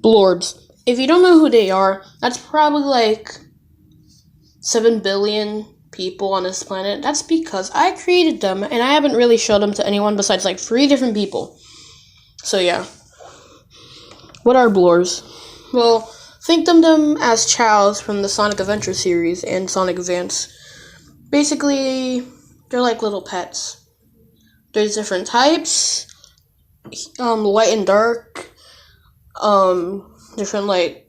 Blorbs. If you don't know who they are, that's probably like 7 billion people on this planet. That's because I created them, and I haven't really showed them to anyone besides like 3 different people. So yeah. What are blorbs? Well, think of them as Chows from the Sonic Adventure series and Sonic Advance. Basically, they're like little pets. There's different types, light and dark, different like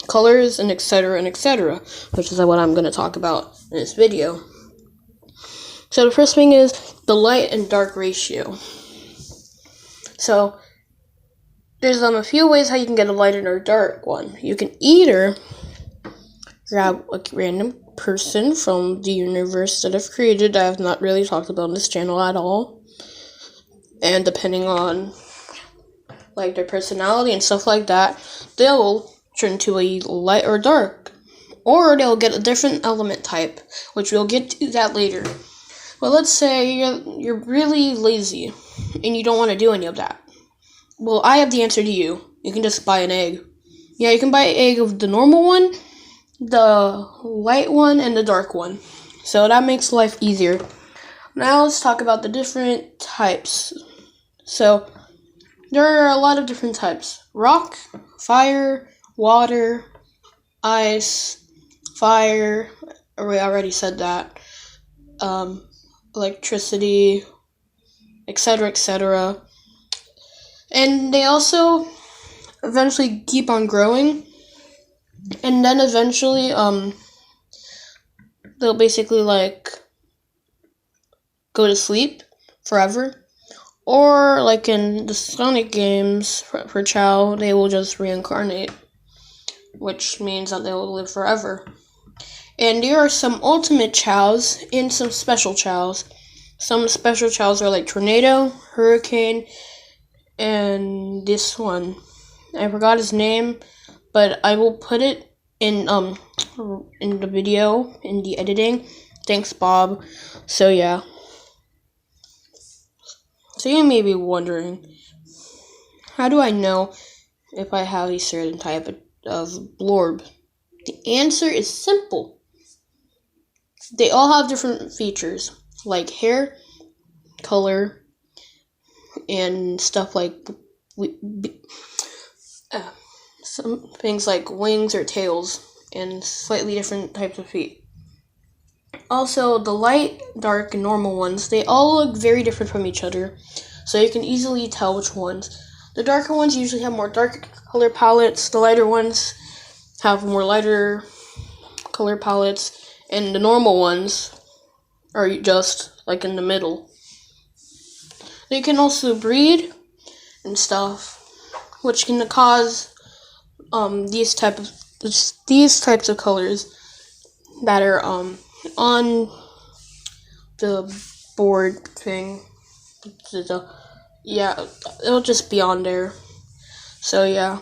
colors, and etc., which is what I'm going to talk about in this video. So the first thing is the light and dark ratio. So there's a few ways how you can get a light and a dark one. You can either grab a random person from the universe that I've created that I have not really talked about on this channel at all, and depending on like their personality and stuff like that, they'll turn to a light or dark, or they'll get a different element type, which we'll get to that later. But let's say you're really lazy and you don't want to do any of that. Well, I have the answer to you. You can just buy an egg. Yeah, you can buy an egg of the normal one, the light one, and the dark one. So that makes life easier. Now let's talk about the different types. So there are a lot of different types. Rock, fire, water, ice, fire, I already said that, electricity, etc. And they also eventually keep on growing, and then eventually they'll basically like go to sleep forever, or like in the Sonic games for Chow, they will just reincarnate, which means that they will live forever. And there are some ultimate Chows and some special Chows. Some special Chows are like Tornado, Hurricane, and this one, I forgot his name, but I will put it in the video, in the editing. Thanks, Bob. So yeah. So you may be wondering, how do I know if I have a certain type of blorb? The answer is simple. They all have different features, like hair, color, and stuff like some things like wings or tails, and slightly different types of feet. Also, the light, dark, and normal ones, they all look very different from each other, so you can easily tell which ones. The darker ones usually have more dark color palettes, the lighter ones have more lighter color palettes, and the normal ones are just like in the middle. They can also breed and stuff, which can cause these types of colors that are on the board thing. Yeah, it'll just be on there. So yeah,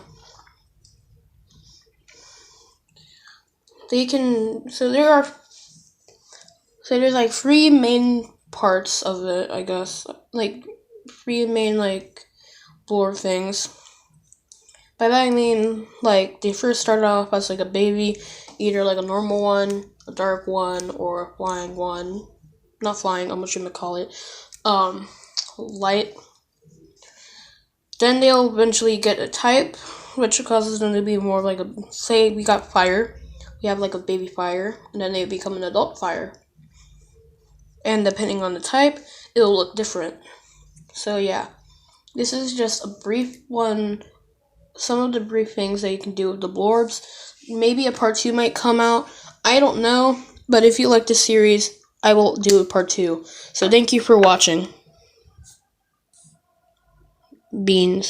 there's like 3 main parts of it, I guess, like 3 main like blorb things. By that I mean like they first started off as like a baby, either like a normal one, a dark one, or a flying one. Not flying, I'm gonna call it light. Then they'll eventually get a type, which causes them to be more like say we got fire, we have like a baby fire, and then they become an adult fire. And depending on the type, it'll look different. So yeah, this is just a brief one, some of the brief things that you can do with the blorbs. Maybe a part 2 might come out, I don't know, but if you like this series, I will do a part 2. So thank you for watching. Beans.